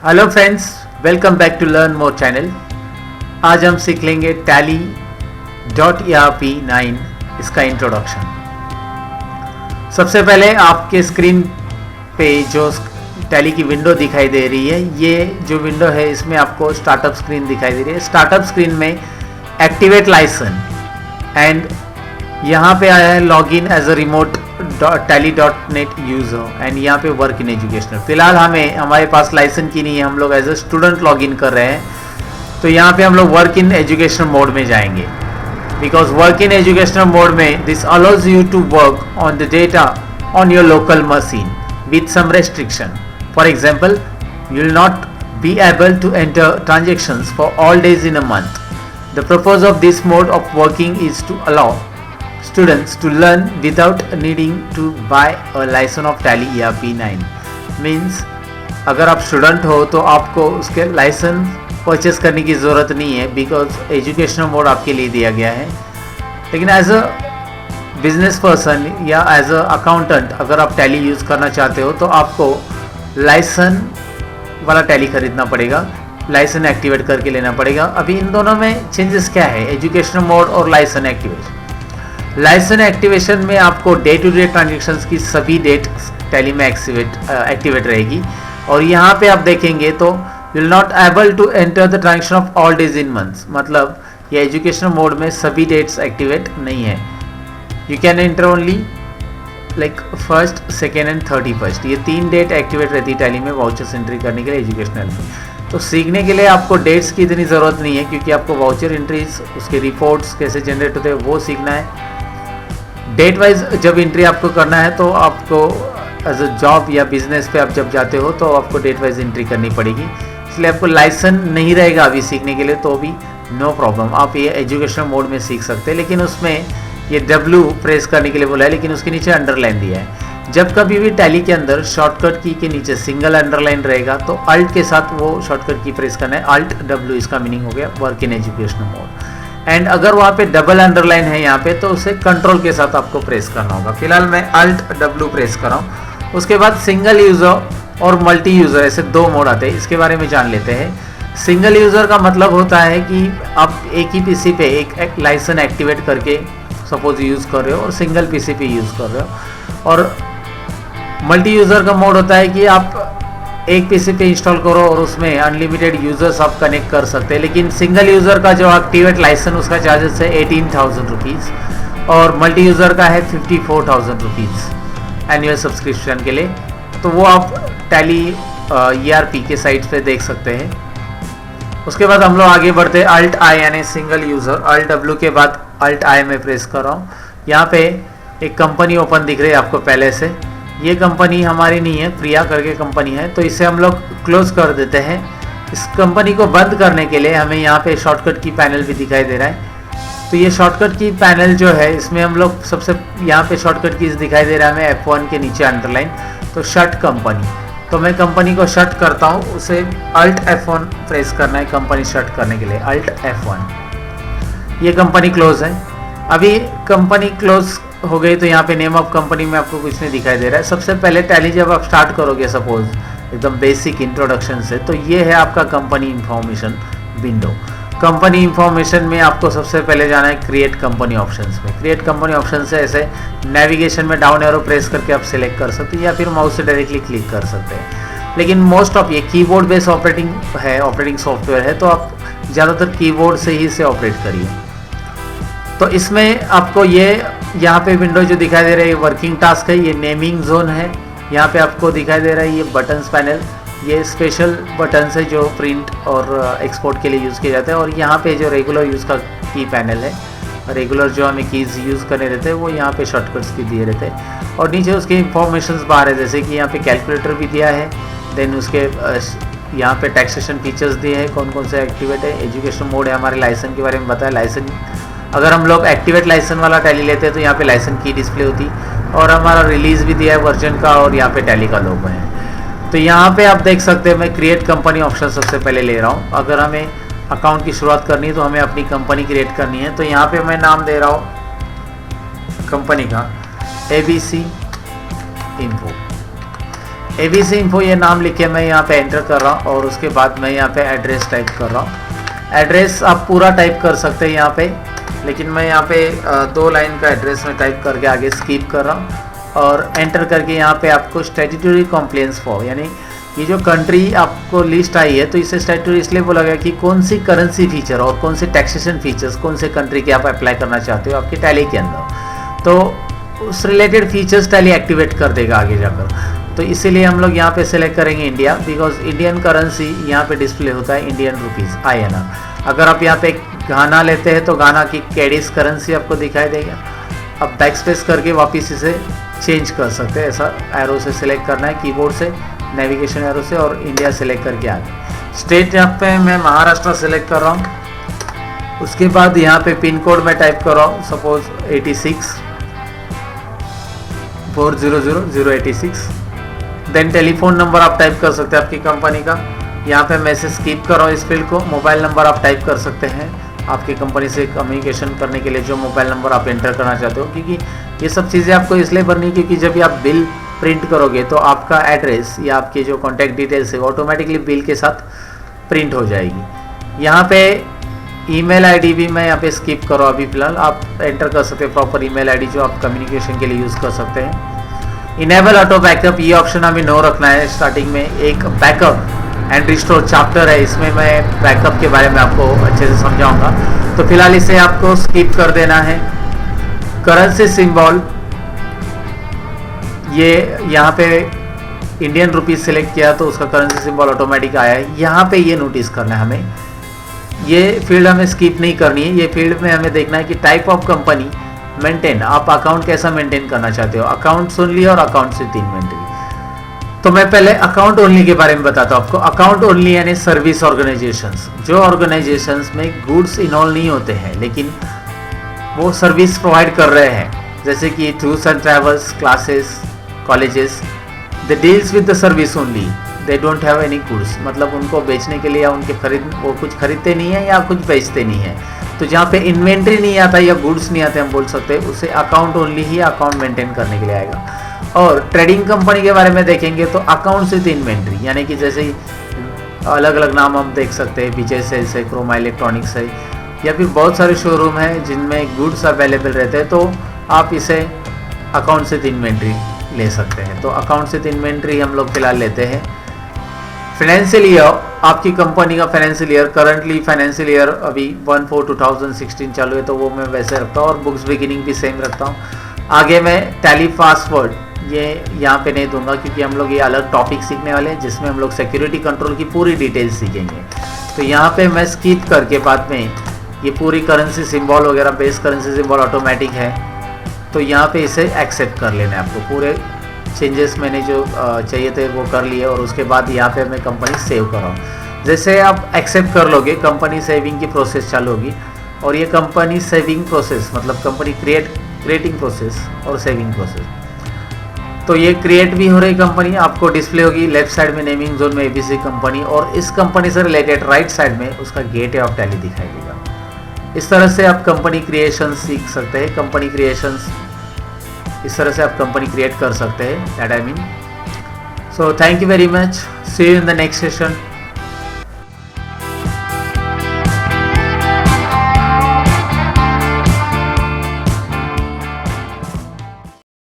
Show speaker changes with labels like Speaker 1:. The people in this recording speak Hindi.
Speaker 1: Hello friends, welcome back to learn more channel. आज हम सीख लेंगे टैली .erp9 इसका इंट्रोडक्शन। सबसे पहले आपके स्क्रीन पे जो टैली की विंडो दिखाई दे रही है, ये जो विंडो है इसमें आपको स्टार्टअप स्क्रीन दिखाई दे रही है। स्टार्टअप स्क्रीन में एक्टिवेट लाइसन एंड यहाँ पे आया है login as a remote tally.net user and यहाँ पे वर्क इन एजुकेशनल। फिलहाल हमारे पास लाइसन की नहीं है, हम लोग एज अ स्टूडेंट लॉगिन कर रहे हैं। तो यहाँ पे हम लोग वर्क इन एजुकेशनल मोड में जाएंगे, because work in educational mode में this allows you to work on the data on your local machine with some restriction. For example, you will not be able to enter transactions for all days in a month. The purpose of this mode of working is to allow students to learn without needing to buy a license of Tally ERP9. Means अगर आप स्टूडेंट हो तो आपको उसके लाइसेंस परचेस करने की ज़रूरत नहीं है, बिकॉज एजुकेशनल मोड आपके लिए दिया गया है। लेकिन एज अ बिजनेस पर्सन या एज अ अकाउंटेंट अगर आप टैली यूज़ करना चाहते हो तो आपको लाइसेंस वाला टैली खरीदना पड़ेगा, लाइसेंस एक्टिवेट करके लेना पड़ेगा। अभी इन दोनों में चेंजेस क्या है, एजुकेशनल मोड और लाइसेंस एक्टिवेशन। लाइसेंस एक्टिवेशन में आपको डे टू डे ट्रांजेक्शन्स की सभी डेट टैली में एक्टिवेट रहेगी, और यहाँ पे आप देखेंगे तो you will not able to enter the transaction of all days in months. मतलब ये एजुकेशनल मोड में सभी डेट्स एक्टिवेट नहीं है। You can enter only like first, second and 31st। ये 3 डेट एक्टिवेट रहती है टैली में वाउचर्स एंट्री करने के लिए एजुकेशनल में। तो सीखने के लिए आपको डेट्स की इतनी ज़रूरत नहीं है, क्योंकि आपको वाउचर एंट्रीज, उसके रिपोर्ट्स कैसे जनरेट होते हैं वो सीखना है। डेट वाइज जब एंट्री आपको करना है तो आपको एज अ जॉब या बिजनेस पे आप जब जाते हो तो आपको डेट वाइज एंट्री करनी पड़ेगी। इसलिए आपको लाइसेंस नहीं रहेगा अभी सीखने के लिए, तो भी नो प्रॉब्लम, आप ये एजुकेशनल मोड में सीख सकते हैं। लेकिन उसमें ये W प्रेस करने के लिए बोला है, लेकिन उसके नीचे अंडरलाइन दिया है। जब कभी भी टैली के अंदर शॉर्टकट की के नीचे सिंगल अंडरलाइन रहेगा तो अल्ट के साथ वो शॉर्टकट की प्रेस करना है, अल्ट W, इसका मीनिंग हो गया work in educational mode. And अगर वहाँ पे डबल अंडरलाइन है यहाँ पे तो उसे कंट्रोल के साथ आपको प्रेस करना होगा। फिलहाल मैं अल्ट W प्रेस कर रहा हूँ। उसके बाद सिंगल यूज़र और मल्टी यूज़र, ऐसे 2 मोड आते हैं, इसके बारे में जान लेते हैं। सिंगल यूज़र का मतलब होता है कि आप एक ही PC पे एक लाइसेंस एक्टिवेट करके सपोज यूज़ कर रहे हो और सिंगल PC पे यूज़ कर रहे हो। और मल्टी यूज़र का मोड होता है कि आप एक PC पे इंस्टॉल करो और उसमें अनलिमिटेड यूज़र्स आप कनेक्ट कर सकते हैं। लेकिन सिंगल यूज़र का जो एक्टिवेट लाइसेंस उसका चार्जेस है 18,000 रुपीज़, और मल्टी यूज़र का है 54,000 रुपीज़ एनुअल सब्सक्रिप्शन के लिए। तो वो आप टैली ERP के साइट पे देख सकते हैं। उसके बाद हम लोग आगे बढ़ते हैं अल्ट I यानी सिंगल यूज़र। अल्ट W के बाद अल्ट I में प्रेस कर रहा हूँ। यहाँ पे एक कंपनी ओपन दिख रही है आपको पहले से। ये कंपनी हमारी नहीं है, प्रिया करके कंपनी है, तो इसे हम लोग क्लोज कर देते हैं। इस कंपनी को बंद करने के लिए हमें यहाँ पे शॉर्टकट की पैनल भी दिखाई दे रहा है। तो ये शॉर्टकट की पैनल जो है इसमें हम लोग सबसे यहाँ पे शॉर्टकट कीज दिखाई दे रहा है हमें F1 के नीचे अंडरलाइन, तो शट कंपनी। तो मैं कंपनी को शट करता हूँ, उसे अल्ट F1 प्रेस करना है कंपनी शट करने के लिए, अल्ट F1। ये कंपनी क्लोज है। अभी कंपनी क्लोज हो गई तो यहाँ पे नेम ऑफ कंपनी में आपको कुछ नहीं दिखाई दे रहा है। सबसे पहले टैली जब आप स्टार्ट करोगे सपोज एकदम बेसिक इंट्रोडक्शन से, तो ये है आपका company information window. Company information में आपको सबसे पहले जाना है क्रिएट कंपनी ऑप्शंस में। क्रिएट कंपनी ऑप्शन से ऐसे नेविगेशन में डाउन एरो प्रेस करके आप सिलेक्ट कर सकते हैं, या फिर माउस से डायरेक्टली क्लिक कर सकते हैं। लेकिन मोस्ट ऑफ ये कीबोर्ड बेस्ड ऑपरेटिंग सॉफ्टवेयर है, तो आप ज़्यादातर कीबोर्ड से ही इसे ऑपरेट करिए। तो इसमें आपको ये यहाँ पे विंडो जो दिखाई दे रहा है ये वर्किंग टास्क है, ये नेमिंग जोन है। यहाँ पे आपको दिखाई दे रहा है ये बटन्स पैनल, ये स्पेशल बटन्स है जो प्रिंट और एक्सपोर्ट के लिए यूज़ किए जाते हैं। और यहाँ पे जो रेगुलर यूज़ का की पैनल है, रेगुलर जो हमें कीज़ यूज़ करने रहते हैं वो यहाँ पे शॉर्टकट्स भी दिए रहते हैं। और नीचे उसके इंफॉर्मेशन बार है, जैसे कि यहाँ पे कैलकुलेटर भी दिया है। देन उसके यहाँ पे टैक्सेशन फीचर्स दिए हैं, कौन कौन से एक्टिवेट है। एजुकेशन मोड है, हमारे लाइसेंस के बारे में बताया। लाइसेंस अगर हम लोग एक्टिवेट लाइसेंस वाला टैली लेते हैं तो यहाँ पे लाइसेंस की डिस्प्ले होती, और हमारा रिलीज़ भी दिया है वर्जन का, और यहाँ पे टैली का लोगो है। तो यहाँ पे आप देख सकते हैं मैं क्रिएट कंपनी ऑप्शन सबसे पहले ले रहा हूँ। अगर हमें अकाउंट की शुरुआत करनी है तो हमें अपनी कंपनी क्रिएट करनी है, तो यहाँ पे मैं नाम दे रहा हूँ कंपनी का ABC Info। ABC इन्फो ये नाम लिख के मैं यहाँ पे एंटर कर रहा हूँ और उसके बाद मैं यहाँ पे एड्रेस टाइप कर रहा हूँ। एड्रेस आप पूरा टाइप कर सकते हैं यहाँ पे, लेकिन मैं यहाँ पे 2 लाइन का एड्रेस में टाइप करके आगे स्किप कर रहा हूँ और एंटर करके यहाँ पे आपको स्टैट्यूटरी कॉम्प्लायंस फॉर, यानी ये जो कंट्री आपको लिस्ट आई है तो इसे स्टैट्यूटरी इसलिए बोला गया कि कौन सी करेंसी फीचर और कौन से टैक्सेशन फीचर्स कौन से कंट्री के आप अप्लाई करना चाहते हो आपके टैली के अंदर, तो उस रिलेटेड फीचर्स टैली एक्टिवेट कर देगा आगे जाकर। तो इसीलिए हम लोग यहाँ पे सेलेक्ट करेंगे इंडिया, बिकॉज इंडियन करेंसी यहाँ पे डिस्प्ले होता है इंडियन रुपीज़ INR। अगर आप यहाँ पे घाना लेते हैं तो घाना की कैडिस करेंसी आपको दिखाई देगा। अब बैक स्पेस करके वापस इसे चेंज कर सकते हैं, ऐसा एरो से सिलेक्ट करना है कीबोर्ड से, नेविगेशन एरो से, और इंडिया सेलेक्ट करके आगे स्टेट यहाँ पे मैं महाराष्ट्र सेलेक्ट कर रहा हूँ। उसके बाद यहाँ पे पिन कोड में टाइप कर रहा हूँ सपोज 86 400086। देन टेलीफोन नंबर आप टाइप कर सकते हैं आपकी कंपनी का। यहाँ पे मैं से स्किप कर रहा हूँ इस फील्ड को। मोबाइल नंबर आप टाइप कर सकते हैं आपकी कंपनी से कम्युनिकेशन करने के लिए जो मोबाइल नंबर आप एंटर करना चाहते हो, क्योंकि ये सब चीज़ें आपको इसलिए भरनी, क्योंकि जब भी आप बिल प्रिंट करोगे तो आपका एड्रेस या आपकी जो कॉन्टैक्ट डिटेल्स है ऑटोमेटिकली बिल के साथ प्रिंट हो जाएगी। यहाँ पे ईमेल आईडी भी मैं यहाँ पे स्किप करो अभी फिलहाल, आप एंटर कर सकते हैं प्रॉपर ईमेल आईडी जो आप कम्युनिकेशन के लिए यूज़ कर सकते हैं। इनेबल ऑटो बैकअप, ये ऑप्शन हमें नो रखना है। स्टार्टिंग में एक बैकअप एंड रिस्टोर चैप्टर है, इसमें मैं बैकअप के बारे में आपको अच्छे से समझाऊंगा, तो फिलहाल इसे आपको स्किप कर देना है। करेंसी सिंबल, ये यहाँ पे इंडियन रुपीज़ सेलेक्ट किया तो उसका करेंसी सिंबल ऑटोमेटिक आया है। यहाँ पे ये नोटिस करना है हमें, ये फील्ड हमें स्किप नहीं करनी है। ये फील्ड में हमें देखना है कि टाइप ऑफ कंपनी मेंटेन, आप अकाउंट कैसा मेंटेन करना चाहते हो, अकाउंट्स ओनली और अकाउंट विद इन्वेंटरी। तो मैं पहले अकाउंट ओनली के बारे में बताता हूँ आपको। अकाउंट ओनली यानी सर्विस ऑर्गेनाइजेशंस, जो ऑर्गेनाइजेशंस में गुड्स इन्वॉल्व नहीं होते हैं लेकिन वो सर्विस प्रोवाइड कर रहे हैं, जैसे कि tours and travels, classes, colleges, they deals with the service only, they don't have any goods, मतलब उनको बेचने के लिए या उनके वो कुछ खरीदते नहीं है या कुछ बेचते नहीं है। तो जहाँ पे इन्वेंट्री नहीं आता या गुड्स नहीं आते हम बोल सकते हैं उसे अकाउंट ओनली ही अकाउंट मेंटेन करने के लिए आएगा। और ट्रेडिंग कंपनी के बारे में देखेंगे तो अकाउंट्स विद इन्वेंट्री, यानी कि जैसे अलग अलग नाम हम देख सकते हैं, विजय सेल्स है, क्रोमा इलेक्ट्रॉनिक्स है, या फिर बहुत सारे शोरूम हैं जिनमें गुड्स अवेलेबल रहते हैं, तो आप इसे अकाउंट्स विद इन्वेंट्री ले सकते हैं। तो अकाउंट्स विद इन्वेंट्री हम लोग फिलहाल लेते हैं। फाइनेंशियल ईयर, आपकी कंपनी का financial year, currently financial year अभी 1/4/2016 चालू है तो वो मैं वैसे रखता हूँ, और बुक्स बिगिनिंग भी सेम रखता हूँ। आगे मैं टैली पासवर्ड ये यहाँ पे नहीं दूंगा, क्योंकि हम लोग ये अलग टॉपिक सीखने वाले हैं जिसमें हम लोग सिक्योरिटी कंट्रोल की पूरी डिटेल्स सीखेंगे। तो यहाँ पे मैं स्किप करके बाद में ये पूरी करेंसी सिंबल वगैरह, बेस करेंसी सिंबल ऑटोमेटिक है, तो यहाँ पे इसे एक्सेप्ट कर लेना है आपको। पूरे चेंजेस मैंने जो चाहिए थे वो कर लिए, और उसके बाद यहाँ पे मैं कंपनी सेव कर रहा हूँ। जैसे आप एक्सेप्ट कर लोगे कंपनी सेविंग की प्रोसेस चालू होगी, और ये कंपनी सेविंग प्रोसेस मतलब कंपनी क्रिएटिंग प्रोसेस और सेविंग प्रोसेस, तो ये क्रिएट भी हो रही कंपनी आपको डिस्प्ले होगी। लेफ्ट साइड में नेमिंग जोन में ABC कंपनी, और इस कंपनी से रिलेटेड राइट साइड में उसका गेटवे ऑफ टैली दिखाई देगा। इस तरह से आप कंपनी क्रिएशन सीख सकते हैं। कंपनी क्रिएशंस इस तरह से आप कंपनी क्रिएट कर सकते हैं, that I mean. So thank you very much, see you in the next session.